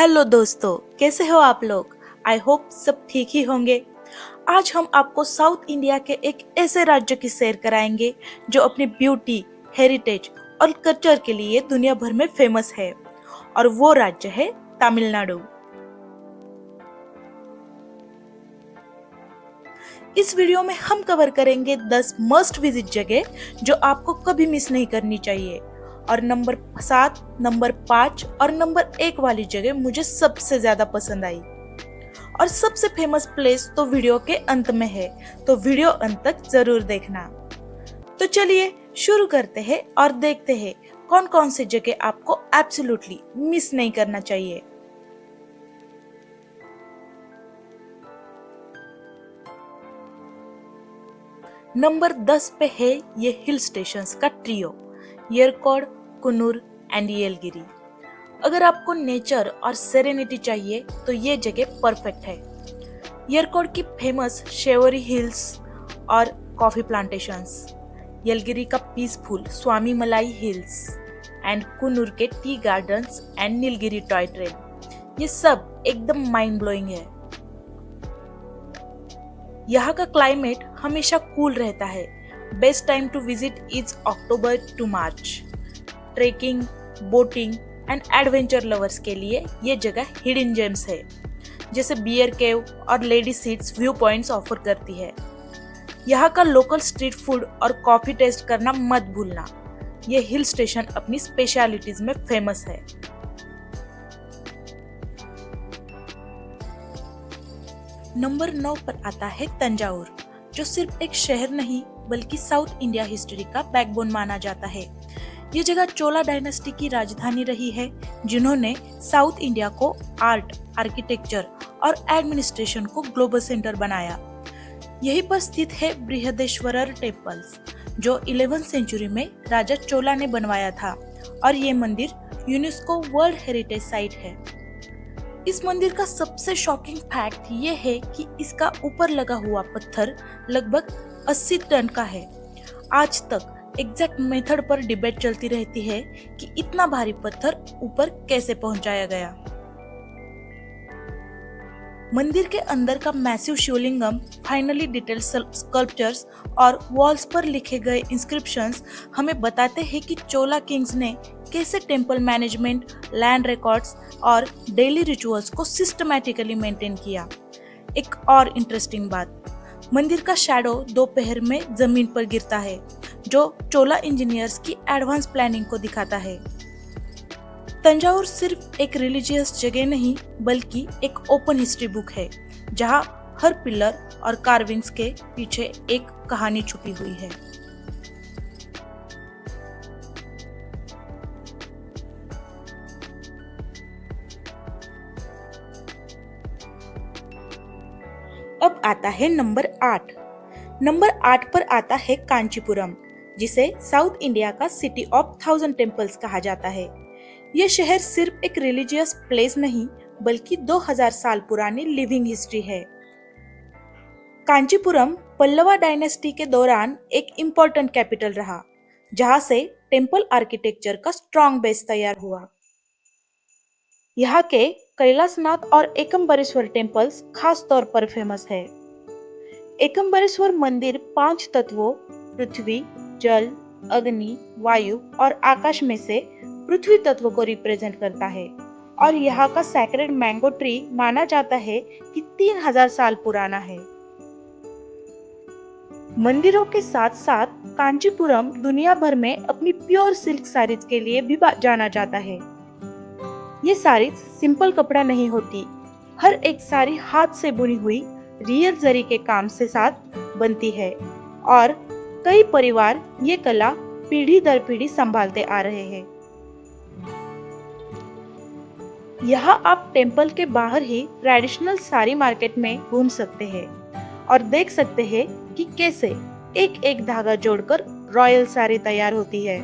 Hello दोस्तों, कैसे हो आप लोग। आई होप सब ठीक ही होंगे। आज हम आपको साउथ इंडिया के एक ऐसे राज्य की सैर कराएंगे जो अपनी ब्यूटी, हेरिटेज और कल्चर के लिए दुनिया भर में फेमस है, और वो राज्य है तमिलनाडु। इस वीडियो में हम कवर करेंगे 10 मस्ट विजिट जगह जो आपको कभी मिस नहीं करनी चाहिए। और नंबर 7, नंबर 5 और नंबर 1 वाली जगह मुझे सबसे ज्यादा पसंद आई। और सबसे फेमस प्लेस तो वीडियो के अंत में है, तो वीडियो अंत तक जरूर देखना। तो चलिए शुरू करते हैं और देखते हैं कौन कौन सी जगह आपको एब्सोल्युटली मिस नहीं करना चाहिए। नंबर 10 पे है ये हिल स्टेशंस का ट्रियो, येरकॉड, कुन्नूर एंड येलगिरी। अगर आपको नेचर और सेरेनिटी चाहिए तो ये जगह परफेक्ट है। येरकॉड की फेमस शेवरी हिल्स और कॉफी प्लांटेशंस, येलगिरी का पीसफुल स्वामी मलाई हिल्स एंड कुन्नूर के tea gardens and Nilgiri toy trail, ये सब एकदम माइंड ब्लोइंग है। यहाँ का क्लाइमेट हमेशा कूल रहता है। Best time to visit is October to March. Trekking, boating and adventure lovers के लिए ये जगह हिडन जेम्स है, जैसे बियर केव और lady seats view points offer करती है। यहाँ का लोकल स्ट्रीट फूड और कॉफी टेस्ट करना मत भूलना। ये हिल स्टेशन अपनी स्पेशलिटीज में फेमस है। नंबर 9 पर आता है तंजावुर, जो सिर्फ एक शहर नहीं बल्कि साउथ इंडिया हिस्ट्री का बैकबोन माना जाता है। ये जगह चोला डायनेस्टी की राजधानी रही है, जिन्होंने साउथ इंडिया को आर्ट, आर्किटेक्चर और एडमिनिस्ट्रेशन को ग्लोबल सेंटर बनाया। यहीं पर स्थित है बृहदेश्वरर टेम्पल्स, जो 11वीं सेंचुरी में राजा चोला ने बनवाया था, और ये मंदिर यूनेस्को वर्ल्ड हेरिटेज साइट है। इस मंदिर का सबसे शॉकिंग फैक्ट ये है कि इसका ऊपर लगा हुआ पत्थर लगभग 80 टन का है। आज तक एग्जैक्ट मेथड पर डिबेट चलती रहती है कि इतना भारी पत्थर ऊपर कैसे पहुंचाया गया। मंदिर के अंदर का massive Shivalingam, finely detailed sculptures और वॉल्स पर लिखे गए इंस्क्रिप्शंस हमें बताते हैं कि चोला किंग्स ने कैसे टेम्पल मैनेजमेंट, लैंड रिकॉर्ड्स और डेली रिचुअल्स को सिस्टमैटिकली मेंटेन किया। एक और इंटरेस्टिंग बात, मंदिर का शैडो दोपहर में जमीन पर गिरता है, जो चोला इंजीनियर्स की एडवांस प्लानिंग को दिखाता है। तंजावुर सिर्फ एक रिलीजियस जगह नहीं बल्कि एक ओपन हिस्ट्री बुक है, जहां हर पिलर और कार्विंग्स के पीछे एक कहानी छुपी हुई है। अब आता है नंबर 8। नंबर 8 पर आता है कांचीपुरम, जिसे साउथ इंडिया का सिटी ऑफ 1000 टेम्पल्स कहा जाता है। यह शहर सिर्फ एक रिलीजियस प्लेस नहीं बल्कि 2000 साल पुरानी लिविंग हिस्ट्री है। कांचीपुरम पल्लवा डायनेस्टी के दौरान एक इम्पोर्टेंट कैपिटल रहा, जहां से टेम्पल आर्किटेक्चर का स्ट्रॉन्ग बेस तैयार हुआ। यहाँ के कैलाशनाथ और एकम्बरेश्वर टेम्पल्स खास तौर पर फेमस है। एकम्बरेश्वर मंदिर 5 तत्वों पृथ्वी, जल, अग्नि, वायु और आकाश में से पृथ्वी तत्व को रिप्रेजेंट करता है, और यहाँ का सैक्रेड मैंगो ट्री माना जाता है कि 3000 साल पुराना है। मंदिरों के साथ साथ कांचीपुरम दुनिया भर में अपनी प्योर सिल्क साड़ीज के लिए भी जाना जाता है। ये साड़ीज सिंपल कपड़ा नहीं होती, हर एक साड़ी हाथ से बुनी हुई रियल जरी के काम से साथ बनती है, और कई परिवार ये कला पीढ़ी दर पीढ़ी संभालते आ रहे हैं। यहाँ आप टेम्पल के बाहर ही ट्रेडिशनल साड़ी मार्केट में घूम सकते हैं और देख सकते हैं कि कैसे एक एक धागा जोड़कर रॉयल साड़ी तैयार होती है।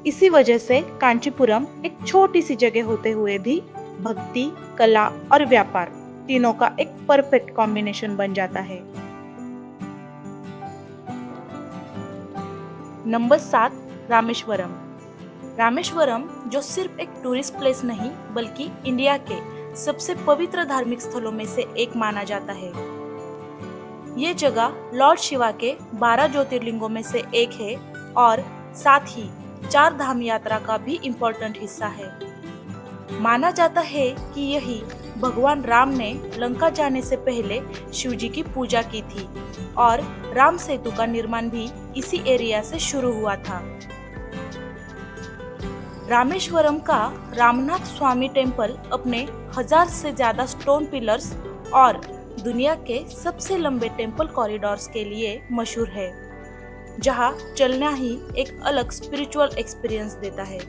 इसी वजह से कांचीपुरम एक छोटी सी जगह होते हुए भी भक्ति, कला और व्यापार तीनों का एक परफेक्ट कॉम्बिनेशन बन जाता है। नंबर 7, रामेश्वरम। रामेश्वरम जो सिर्फ एक टूरिस्ट प्लेस नहीं बल्कि इंडिया के सबसे पवित्र धार्मिक स्थलों में से एक माना जाता है। ये जगह लॉर्ड शिवा के 12 ज्योतिर्लिंगों में से एक है और साथ ही 4 धाम यात्रा का भी इम्पोर्टेंट हिस्सा है। माना जाता है कि यही भगवान राम ने लंका जाने से पहले शिव जी की पूजा की थी और राम सेतु का निर्माण भी इसी एरिया से शुरू हुआ था। रामेश्वरम का रामनाथ स्वामी टेम्पल अपने 1000 से ज्यादा स्टोन पिलर्स और दुनिया के सबसे लंबे टेम्पल कॉरिडोर्स के लिए मशहूर है, जहां चलना ही एक अलग स्पिरिचुअल एक्सपीरियंस देता है।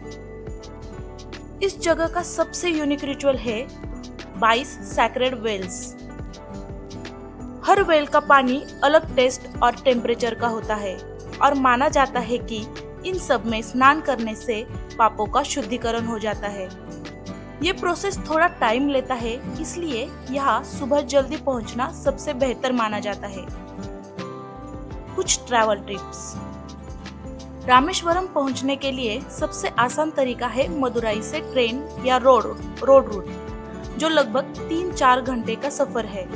इस जगह का सबसे यूनिक रिचुअल है 22 सैक्रेड वेल्स। हर वेल का पानी अलग टेस्ट और टेम्परेचर का होता है और माना जाता है कि इन सब में स्नान करने से पापों का शुद्धिकरण हो जाता है। ये प्रोसेस थोड़ा टाइम लेता है, इसलिए यहाँ सुबह जल्दी पहुँचना सबसे बेहतर माना जाता है। कुछ ट्रैवल टिप्स। रामेश्वरम पहुँचने के लिए सबसे आसान तरीका है मदुराई से ट्रेन या रोड रूट, जो लगभग 3-4 घंटे का सफर है।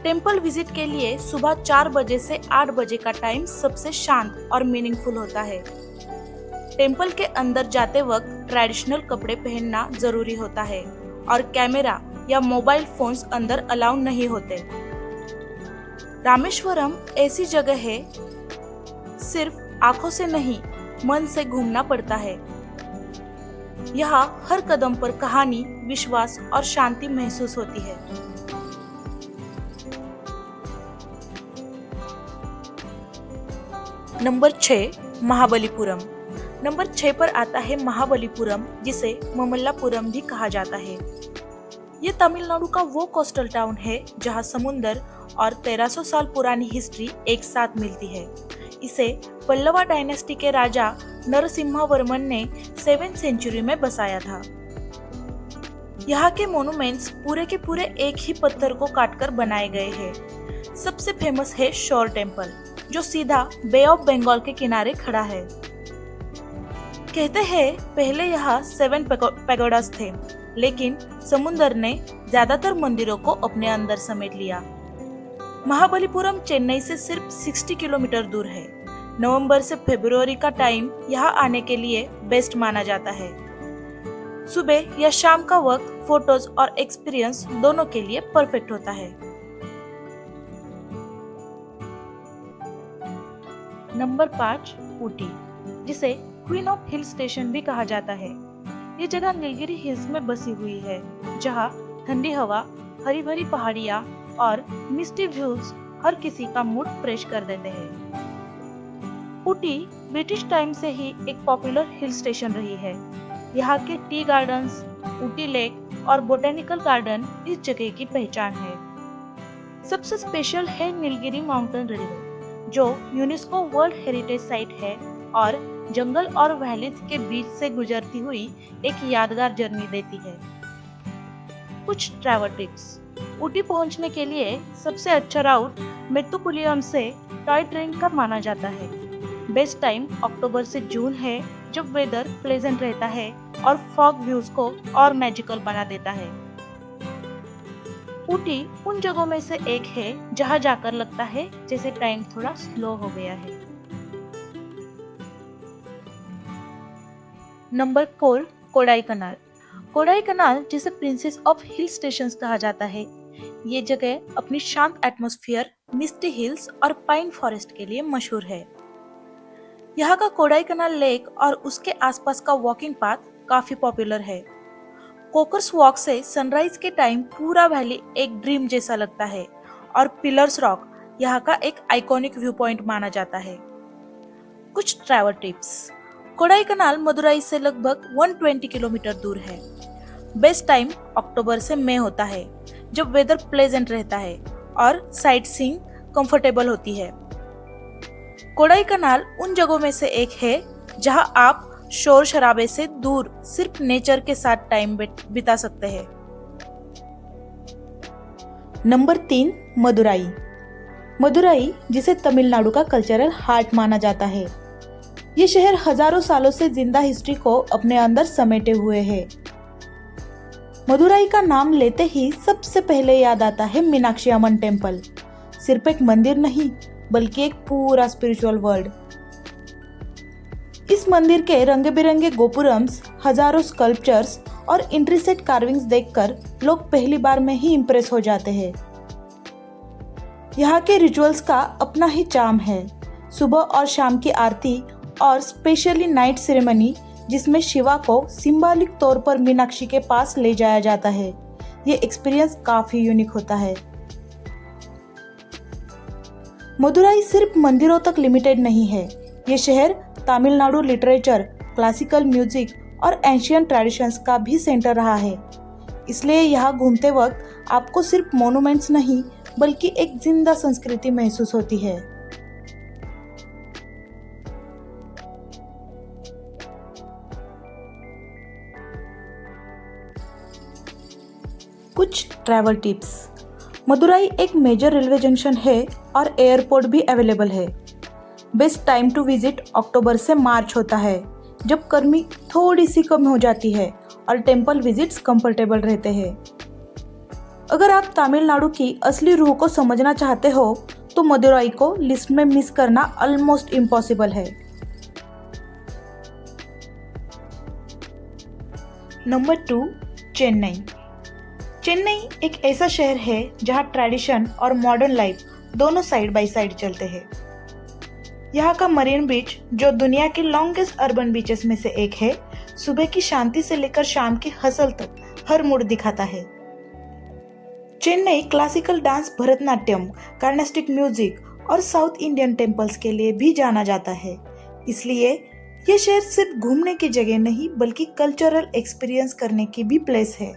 टेम्पल विजिट के लिए सुबह 4 बजे से 8 बजे का टाइम सबसे शांत और मीनिंगफुल होता है। टेम्पल के अंदर जाते वक्त ट्रेडिशनल कपड़े पहनना जरूरी होता है और कैमरा या मोबाइल फोन्स अंदर अलाउ नहीं होते। रामेश्वरम ऐसी जगह है सिर्फ आंखों से नहीं, मन से घूमना पड़ता है। यहाँ हर कदम पर कहानी, विश्वास और शांति महसूस होती है। नंबर 6 महाबलीपुरम। नंबर 6 पर आता है महाबलीपुरम, जिसे ममल्लापुरम भी कहा जाता है। ये तमिलनाडु का वो कोस्टल टाउन है जहाँ समुंदर और 1300 साल पुरानी हिस्ट्री एक साथ मिलती है। इसे पल्लवा डायनेस्टी के राजा नरसिम्हावर्मन ने 7वीं सेंचुरी में बसाया था। यहाँ के मोन्यूमेंट्स पूरे के पूरे एक ही पत्थर को काटकर बनाए गए हैं। सबसे फेमस है शोर टेम्पल, जो सीधा बे ऑफ बंगाल के किनारे खड़ा है। कहते हैं पहले यहाँ 7 पैगोडास थे, लेकिन समुंदर ने ज्यादातर मंदिरों को अपने अंदर समेट लिया। महाबलीपुरम चेन्नई से सिर्फ 60 किलोमीटर दूर है। नवंबर से फरवरी का टाइम यहाँ आने के लिए बेस्ट माना जाता है। सुबह या शाम का वक्त फोटोज और एक्सपीरियंस दोनों के लिए परफेक्ट होता है। नंबर 5 ऊटी, जिसे क्वीन ऑफ हिल स्टेशन भी कहा जाता है। ये जगह नीलगिरी हिल्स में बसी हुई है, जहाँ ठंडी हवा, हरी भरी पहाड़ियाँ और मिस्टी व्यूज हर किसी का मूड फ्रेश कर देते हैं। ऊटी ब्रिटिश टाइम से ही एक पॉपुलर हिल स्टेशन रही है। यहाँ के टी गार्डन्स, ऊटी लेक और बोटेनिकल गार्डन इस जगह की पहचान है। सबसे स्पेशल है नीलगिरी माउंटेन रिवर, जो यूनेस्को वर्ल्ड हेरिटेज साइट है और जंगल और वैलीज के बीच से गुजरती हुई एक यादगार जर्नी देती है। कुछ ट्रैवल टिप्स। ऊटी पहुंचने के लिए सबसे अच्छा राउट मेट्टुपुलियम से टॉय ट्रेन का माना जाता है। बेस्ट टाइम अक्टूबर से जून है, जब वेदर प्लेजेंट रहता है और फॉग व्यूज को और मैजिकल बना देता है। ऊटी उन जगहों में से एक है जहां जाकर लगता है जैसे टाइम थोड़ा स्लो हो गया है। नंबर 4 कोडाईकनाल। कोडाईकनाल, जिसे प्रिंसेस ऑफ हिल स्टेशंस कहा जाता है, ये जगह अपनी शांत एटमॉस्फेयर, मिस्टी हिल्स और पाइन फॉरेस्ट के लिए मशहूर है। यहाँ का कोडाईकनाल लेक और उसके आसपास का वॉकिंग पाथ काफी पॉपुलर है। कोकर्स वॉक से सनराइज के टाइम पूरा वैली एक ड्रीम जैसा लगता है और पिलर्स रॉक यहाँ का एक आइकॉनिक व्यू पॉइंट माना जाता है। कुछ ट्रैवल टिप्स। कोडाईकनाल मदुराई से लगभग 120 किलोमीटर दूर है। बेस्ट टाइम अक्टूबर से मई होता है, जब वेदर प्लेजेंट रहता है और साइट सीइंग कंफर्टेबल होती है। कोडाईकनाल उन जगहों में से एक है जहां आप शोर शराबे से दूर सिर्फ नेचर के साथ टाइम बिता सकते हैं। नंबर 3 मदुराई। मदुराई, जिसे तमिलनाडु का कल्चरल हार्ट माना जाता है, ये शहर हजारों सालों से जिंदा हिस्ट्री को अपने अंदर समेटे हुए है। मदुराई का नाम लेते ही सबसे पहले याद आता है मीनाक्षी अम्मन टेम्पल। सिर्फ एक मंदिर नहीं बल्कि एक पूरा स्पिरिचुअल वर्ल्ड। इस मंदिर के रंग बिरंगे गोपुरम्स, हजारों स्कल्पचर्स और इंट्रिकेट कार्विंग्स देखकर लोग पहली बार में ही इम्प्रेस हो जाते हैं। यहाँ के रिचुअल्स का अपना ही चार्म है। सुबह और शाम की आरती और स्पेशली नाइट सेरेमनी जिसमें शिवा को सिंबॉलिक तौर पर मीनाक्षी के पास ले जाया जाता है, ये एक्सपीरियंस काफी यूनिक होता है। मदुराई सिर्फ मंदिरों तक लिमिटेड नहीं है। ये शहर तमिलनाडु लिटरेचर, क्लासिकल म्यूजिक और एंशियंट ट्रेडिशंस का भी सेंटर रहा है। इसलिए यहाँ घूमते वक्त आपको सिर्फ मॉन्यूमेंट्स नहीं बल्कि एक जिंदा संस्कृति महसूस होती है। कुछ ट्रैवल टिप्स। मदुराई एक मेजर रेलवे जंक्शन है और एयरपोर्ट भी अवेलेबल है। बेस्ट टाइम टू विजिट अक्टूबर से मार्च होता है, जब गर्मी थोड़ी सी कम हो जाती है और टेम्पल विजिट्स कंफर्टेबल रहते हैं। अगर आप तमिलनाडु की असली रूह को समझना चाहते हो तो मदुराई को लिस्ट में मिस करना ऑलमोस्ट इम्पॉसिबल है। नंबर 2, चेन्नई। चेन्नई एक ऐसा शहर है जहां ट्रेडिशन और मॉडर्न लाइफ दोनों साइड बाय साइड चलते हैं। यहाँ का मरीन बीच, जो दुनिया के लॉन्गेस्ट अर्बन बीचेस में से एक है, सुबह की शांति से लेकर शाम की हसल तक हर मूड दिखाता है। Chennai classical dance, Bharatanatyam, Carnatic music और साउथ इंडियन टेम्पल्स के लिए भी जाना जाता है। इसलिए यह शहर सिर्फ घूमने की जगह नहीं बल्कि कल्चरल एक्सपीरियंस करने की भी प्लेस है।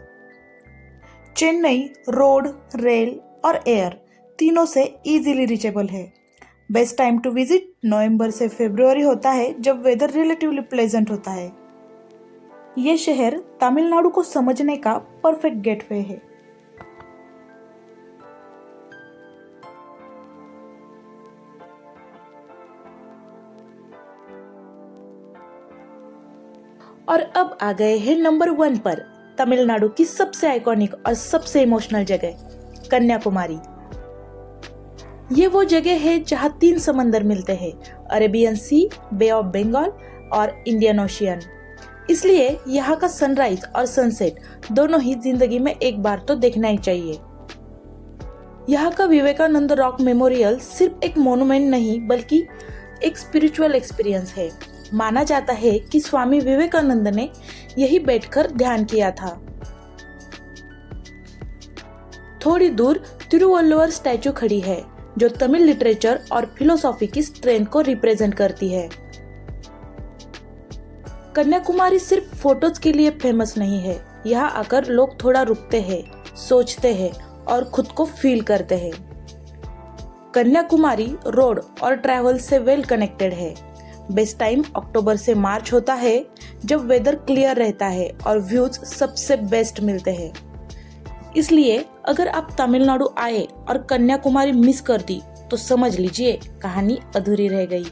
चेन्नई रोड, रेल और एयर तीनों से इजीली रीचेबल है। बेस्ट टाइम टू विजिट नवंबर से फरवरी होता है, जब वेदर रिलेटिवली प्लेजेंट होता है। ये शहर तमिलनाडु को समझने का परफेक्ट गेटवे है। और अब आ गए हैं नंबर 1 पर, तमिलनाडु की सबसे आइकॉनिक और सबसे इमोशनल जगह, कन्याकुमारी। ये वो जगह है जहां 3 समंदर मिलते हैं, Arabian sea, bay of Bengal और इंडियन ओशियन। इसलिए यहाँ का सनराइज और सनसेट दोनों ही जिंदगी में एक बार तो देखना ही चाहिए। यहाँ का विवेकानंद रॉक मेमोरियल सिर्फ एक मोन्यूमेंट नहीं बल्कि एक स्पिरिचुअल एक्सपीरियंस है। माना जाता है कि स्वामी विवेकानंद ने यही बैठकर ध्यान किया था। थोड़ी दूर तिरुवल्लुवर स्टैचू खड़ी है, जो तमिल लिटरेचर और फिलोसॉफी की स्ट्रेंथ को रिप्रेजेंट करती है। कन्याकुमारी सिर्फ फोटोज के लिए फेमस नहीं है। यहाँ आकर लोग थोड़ा रुकते हैं, सोचते हैं और खुद को फील करते हैं। कन्याकुमारी रोड और ट्रैवल से वेल कनेक्टेड है। बेस्ट टाइम अक्टूबर से मार्च होता है, जब वेदर क्लियर रहता है और व्यूज सबसे बेस्ट मिलते हैं। इसलिए अगर आप तमिलनाडु आए और कन्याकुमारी मिस कर दी तो समझ लीजिए कहानी अधूरी रह गई।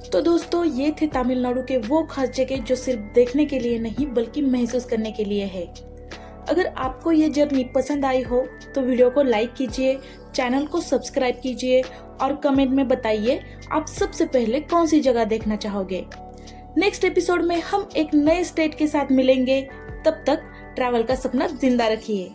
तो दोस्तों, ये थे तमिलनाडु के वो खास जगह जो सिर्फ देखने के लिए नहीं बल्कि महसूस करने के लिए है। अगर आपको ये जर्नी पसंद आई हो तो वीडियो को लाइक कीजिए, चैनल को सब्सक्राइब कीजिए और कमेंट में बताइए आप सबसे पहले कौन सी जगह देखना चाहोगे। नेक्स्ट एपिसोड में हम एक नए स्टेट के साथ मिलेंगे। तब तक ट्रैवल का सपना जिंदा रखिए।